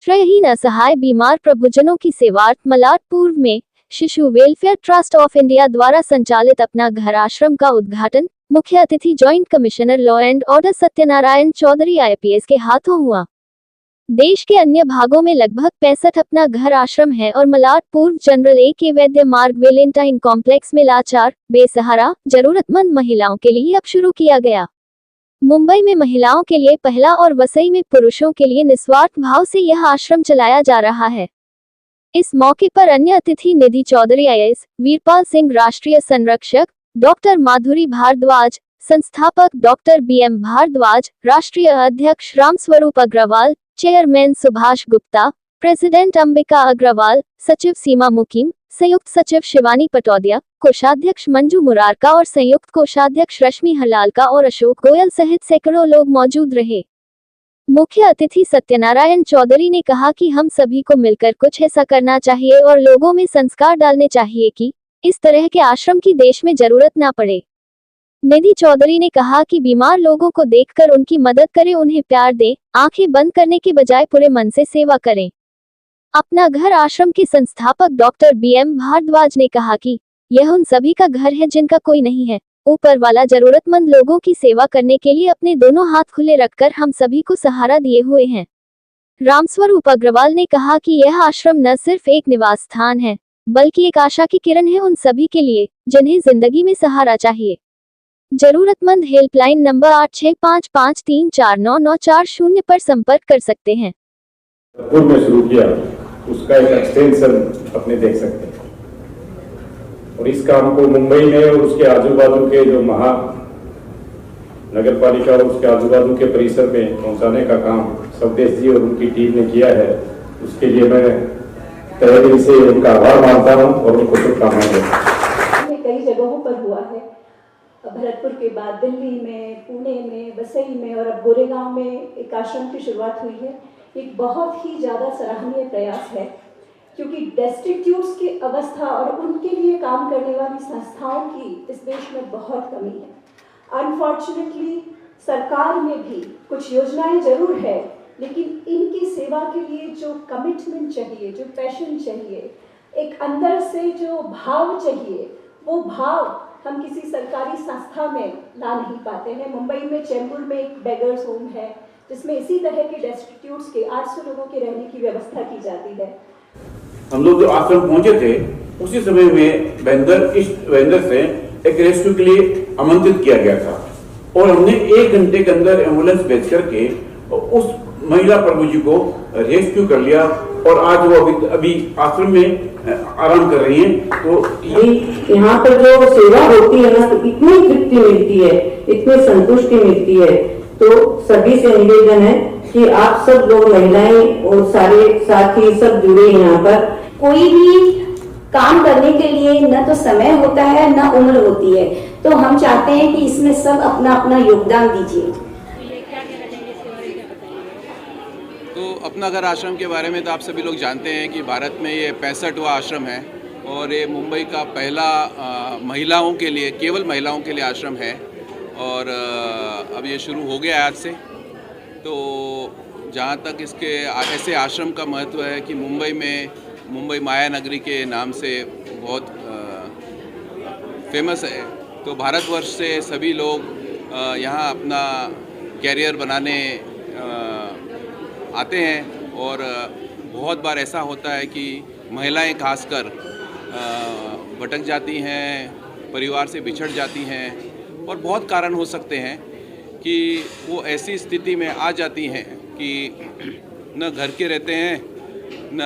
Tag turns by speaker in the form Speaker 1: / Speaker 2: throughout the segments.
Speaker 1: आश्रयहीन असहाय बीमार प्रभुजनों की सेवार्थ मलाड पूर्व में शिशु वेलफेयर ट्रस्ट ऑफ इंडिया द्वारा संचालित अपना घर आश्रम का उद्घाटन मुख्य अतिथि joint commissioner law and order Satyanarayana Chaudhary IPS के हाथों हुआ। देश के अन्य भागों में लगभग 65 अपना घर आश्रम है और मलाड पूर्व जनरल AK वैद्य मार्ग वेलेंटाइन कॉम्प्लेक्स में लाचार बेसहारा जरूरतमंद महिलाओं के लिए अब शुरू किया गया। मुंबई में महिलाओं के लिए पहला और वसई में पुरुषों के लिए निस्वार्थ भाव से यह आश्रम चलाया जा रहा है। इस मौके पर अन्य अतिथि निधि चौधरी IAS, वीरपाल सिंह राष्ट्रीय संरक्षक, डॉक्टर माधुरी भारद्वाज, संस्थापक डॉक्टर BM भारद्वाज, राष्ट्रीय अध्यक्ष रामस्वरूप अग्रवाल, चेयरमैन सुभाष गुप्ता, प्रेसिडेंट अंबिका अग्रवाल, सचिव सीमा मुकीम, संयुक्त सचिव शिवानी पटौदिया, कोषाध्यक्ष मंजू मुरारका और संयुक्त कोषाध्यक्ष रश्मि हलालका और अशोक गोयल सहित सैकड़ों लोग मौजूद रहे। मुख्य अतिथि सत्यनारायण चौधरी ने कहा कि हम सभी को मिलकर कुछ ऐसा करना चाहिए और लोगों में संस्कार डालने चाहिए कि इस तरह के आश्रम की देश में जरूरत ना पड़े। निधि चौधरी ने कहा कि बीमार लोगों को देखकर उनकी मदद करें, उन्हें प्यार दें, आंखें बंद करने के बजाय पूरे मन से सेवा करें। अपना घर आश्रम के संस्थापक डॉक्टर BM भारद्वाज ने कहा कि यह उन सभी का घर है जिनका कोई नहीं है। ऊपर वाला जरूरतमंद लोगों की सेवा करने के लिए अपने दोनों हाथ खुले रखकर हम सभी को सहारा दिए हुए हैं। रामस्वरूप अग्रवाल ने कहा कि यह आश्रम न सिर्फ एक निवास स्थान है बल्कि एक आशा की किरण है उन सभी के लिए जिन्हें जिंदगी में सहारा चाहिए। जरूरतमंद हेल्पलाइन नंबर 8655349940 पर संपर्क कर सकते हैं।
Speaker 2: पूर्व में शुरू किया उसका एक एक्सटेंशन अपने देख सकते हैं और इस काम को मुंबई में और उसके आजू बाजू के जो नगर पालिका और उसके आजू बाजू के परिसर में पहुंचाने का काम स्वदेश जी और उनकी टीम ने किया है। उसके लिए मैं तहे दिल से उनका आभार मानता हूं और उनको शुभकामनाएं देता हूं।
Speaker 3: कई जगहों पर हुआ है, भरतपुर के बाद दिल्ली में, पुणे में, वसई में और अब गोरेगांव में एक आश्रम की शुरुआत हुई है। एक बहुत ही ज़्यादा सराहनीय प्रयास है क्योंकि डेस्टिट्यूट्स की अवस्था और उनके लिए काम करने वाली संस्थाओं की इस देश में बहुत कमी है। अनफॉर्चुनेटली सरकार में भी कुछ योजनाएं जरूर है, लेकिन इनकी सेवा के लिए जो कमिटमेंट चाहिए, जो पैशन चाहिए, एक अंदर से जो भाव चाहिए, वो भाव हम किसी सरकारी संस्था में ला नहीं पाते हैं। मुंबई में चेंबूर में एक बेगर्स होम है जिसमें इसी तरह के डेस्टिट्यूट्स के 800 लोगों के रहने की व्यवस्था की जाती है।
Speaker 4: हम लोग जो आश्रम पहुंचे थे उसी समय में वेंदर से एक रेस्क्यू के लिए आमंत्रित किया गया था और हमने 1 घंटे के अंदर एम्बुलेंस भेज करके उस महिला प्रभु जी को रेस्क्यू कर लिया और आज वो अभी आश्रम में आराम कर रही हैं। तो
Speaker 5: यहाँ पर जो सेवा होती है ना, तो इतनी तृप्ति मिलती है, इतनी संतुष्टि मिलती है। तो सभी से निवेदन है कि आप सब लोग महिलाएं और सारे साथी सब जुड़े यहाँ पर।
Speaker 6: कोई भी काम करने के लिए न तो समय होता है न उम्र होती है, तो हम चाहते हैं कि इसमें सब अपना अपना योगदान दीजिए।
Speaker 7: तो अपना घर आश्रम के बारे में तो आप सभी लोग जानते हैं कि भारत में ये 65वां आश्रम है और ये मुंबई का पहला महिलाओं के लिए, केवल महिलाओं के लिए आश्रम है और अब ये शुरू हो गया आज से। तो जहाँ तक इसके ऐसे आश्रम का महत्व है कि मुंबई माया नगरी के नाम से बहुत फेमस है। तो भारतवर्ष से सभी लोग यहाँ अपना कैरियर बनाने आते हैं और बहुत बार ऐसा होता है कि महिलाएं खासकर भटक जाती हैं, परिवार से बिछड़ जाती हैं और बहुत कारण हो सकते हैं कि वो ऐसी स्थिति में आ जाती हैं कि न घर के रहते हैं न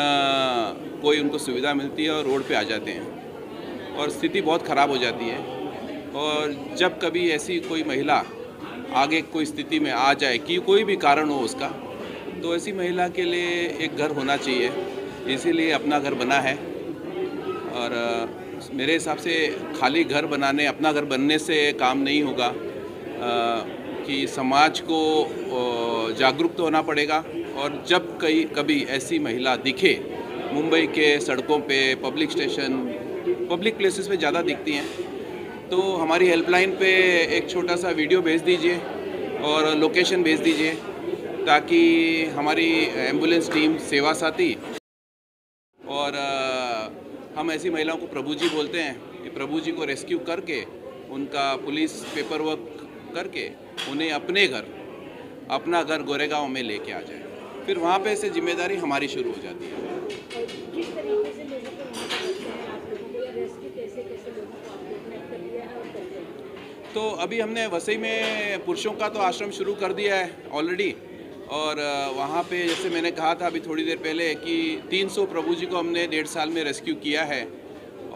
Speaker 7: कोई उनको सुविधा मिलती है और रोड पे आ जाते हैं और स्थिति बहुत ख़राब हो जाती है। और जब कभी ऐसी कोई महिला आगे कोई स्थिति में आ जाए कि कोई भी कारण हो उसका, तो ऐसी महिला के लिए एक घर होना चाहिए, इसीलिए अपना घर बना है। और मेरे हिसाब से खाली घर बनाने, अपना घर बनने से काम नहीं होगा कि समाज को जागरूक तो होना पड़ेगा। और जब कभी ऐसी महिला दिखे मुंबई के सड़कों पे, पब्लिक स्टेशन, पब्लिक प्लेसेस पे ज़्यादा दिखती हैं, तो हमारी हेल्पलाइन पे एक छोटा सा वीडियो भेज दीजिए और लोकेशन भेज दीजिए ताकि हमारी एम्बुलेंस टीम सेवा साथी और हम ऐसी महिलाओं को प्रभु जी बोलते हैं कि प्रभु जी को रेस्क्यू करके उनका पुलिस पेपर वर्क करके उन्हें अपना घर गोरेगांव में लेके आ जाए, फिर वहाँ पे से जिम्मेदारी हमारी शुरू हो जाती है।
Speaker 8: किस तरीके से लोगों को वहाँ पर रखते हैं आप लोगों को, या रेस्क्यू कैसे कैसे लोगों को आप लोगों ने कर दिया है और करते हैं?
Speaker 7: तो अभी हमने वसई में पुरुषों का तो आश्रम शुरू कर दिया है ऑलरेडी, और वहाँ पे जैसे मैंने कहा था अभी थोड़ी देर पहले कि 300 प्रभु जी को हमने 1.5 साल में रेस्क्यू किया है,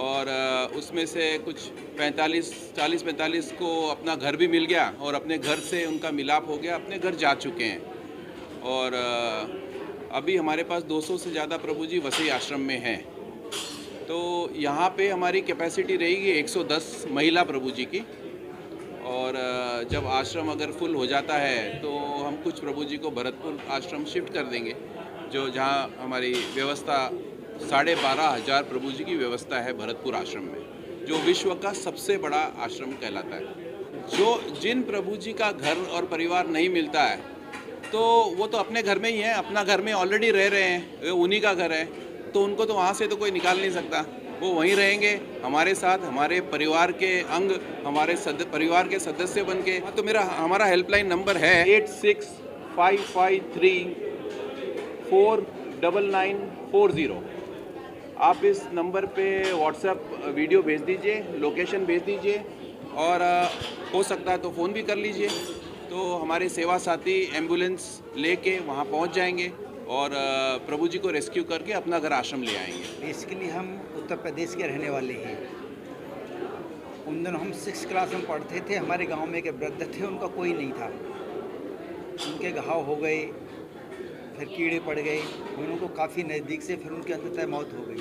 Speaker 7: और उसमें से कुछ 40-45 को अपना घर भी मिल गया और अपने घर से उनका मिलाप हो गया, अपने घर जा चुके हैं। और अभी हमारे पास 200 से ज़्यादा प्रभु जी वसई आश्रम में हैं। तो यहाँ पे हमारी कैपेसिटी रहेगी 110 महिला प्रभु जी की, और जब आश्रम अगर फुल हो जाता है तो हम कुछ प्रभु जी को भरतपुर आश्रम शिफ्ट कर देंगे, जो जहाँ हमारी व्यवस्था 12,500 प्रभु जी की व्यवस्था है भरतपुर आश्रम में, जो विश्व का सबसे बड़ा आश्रम कहलाता है। जिन प्रभु जी का घर और परिवार नहीं मिलता है तो वो तो अपने घर में ही है, अपना घर में ऑलरेडी रह रहे हैं, उन्हीं का घर है, तो उनको तो वहाँ से तो कोई निकाल नहीं सकता, वो वहीं रहेंगे हमारे साथ, हमारे परिवार के अंग, हमारे परिवार के सदस्य बन के। तो हमारा हेल्पलाइन नंबर है 8655349940। आप इस नंबर पे व्हाट्सएप वीडियो भेज दीजिए, लोकेशन भेज दीजिए, और हो सकता है तो फ़ोन भी कर लीजिए, तो हमारे सेवा साथी एम्बुलेंस लेके वहाँ पहुँच जाएंगे और प्रभु जी को रेस्क्यू करके अपना घर आश्रम ले आएंगे।
Speaker 9: बेसिकली हम उत्तर प्रदेश के रहने वाले हैं। उन दिनों हम 6th क्लास में पढ़ते थे, हमारे गांव में एक वृद्ध थे, उनका कोई नहीं था, उनके घाव हो गए, फिर कीड़े पड़ गए, उनको काफ़ी नज़दीक से फिर उनकी अंततः मौत हो गई।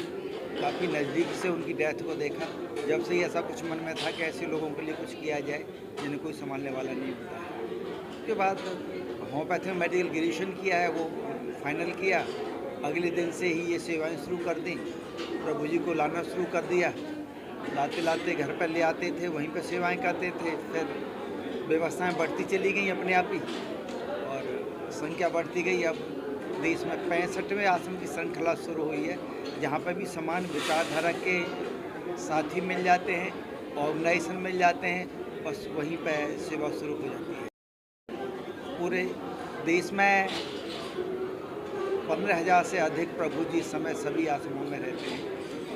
Speaker 9: काफ़ी नज़दीक से उनकी डेथ को देखा, जब से ही ऐसा कुछ मन में था कि ऐसे लोगों के लिए कुछ किया जाए जिन्हें कोई संभालने वाला नहीं होता है। उसके बाद होम्योपैथी में मेडिकल ग्रेजुएशन किया है, वो फाइनल किया, अगले दिन से ही ये सेवाएं शुरू कर दी, प्रभु जी को लाना शुरू कर दिया, लाते लाते घर पर ले आते थे, वहीं पर सेवाएं करते थे, फिर व्यवस्थाएं बढ़ती चली गई अपने आप ही और संख्या बढ़ती गई। अब देश में 65वें आश्रम की श्रृंखला शुरू हुई है, जहाँ पर भी समान विचारधारा के साथी मिल जाते हैं, ऑर्गेनाइजेशन मिल जाते हैं, बस वहीं पर सेवा शुरू हो जाती है। पूरे देश में 15,000 से अधिक प्रभु जी इस समय सभी आश्रमों में रहते हैं।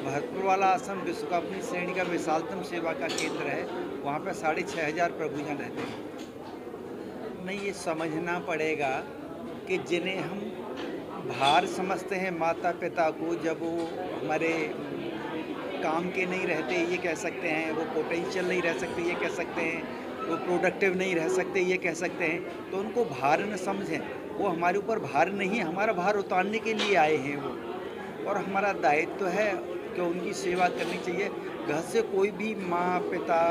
Speaker 9: भरतपुर वाला आश्रम विश्व का अपनी श्रेणी का विशालतम सेवा का केंद्र है, वहाँ पर 6,500 प्रभुजन रहते हैं। नहीं, ये समझना पड़ेगा कि जिन्हें हम भार समझते हैं माता पिता को, जब वो हमारे काम के नहीं रहते ये कह सकते हैं, वो पोटेंशियल नहीं रह सकते ये कह सकते हैं, वो प्रोडक्टिव नहीं रह सकते ये कह सकते हैं, तो उनको भार न समझें। वो हमारे ऊपर भार नहीं है, हमारा भार उतारने के लिए आए हैं वो, और हमारा दायित्व तो है कि उनकी सेवा करनी चाहिए। घर से कोई भी माँ पिता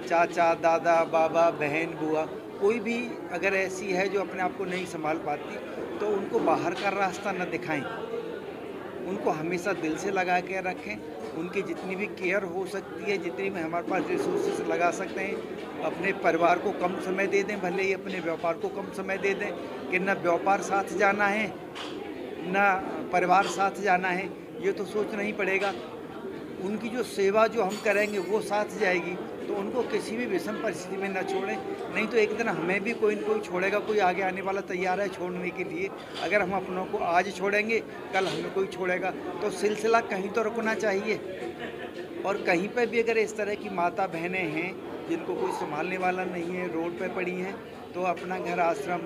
Speaker 9: चाचा दादा बाबा बहन बुआ कोई भी अगर ऐसी है जो अपने आप को नहीं संभाल पाती, तो उनको बाहर का रास्ता न दिखाएं, उनको हमेशा दिल से लगा के रखें, उनकी जितनी भी केयर हो सकती है, जितनी भी हमारे पास रिसोर्सेस लगा सकते हैं, अपने परिवार को कम समय दे दें, भले ही अपने व्यापार को कम समय दे दें, कि न व्यापार साथ जाना है न परिवार साथ जाना है, ये तो सोचना ही पड़ेगा। उनकी जो सेवा जो हम करेंगे वो साथ जाएगी, तो उनको किसी भी विषम परिस्थिति में न छोड़ें, नहीं तो एक दिन हमें भी कोई न कोई छोड़ेगा, कोई आगे आने वाला तैयार है छोड़ने के लिए। अगर हम अपनों को आज छोड़ेंगे कल हमें कोई छोड़ेगा, तो सिलसिला कहीं तो रुकना चाहिए। और कहीं पर भी अगर इस तरह की माता बहनें हैं जिनको कोई संभालने वाला नहीं है, रोड पर पड़ी हैं, तो अपना घर आश्रम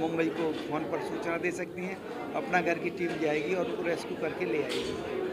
Speaker 9: मुंबई को फ़ोन पर सूचना दे सकती हैं, अपना घर की टीम जाएगी और उनको रेस्क्यू करके ले आएगी।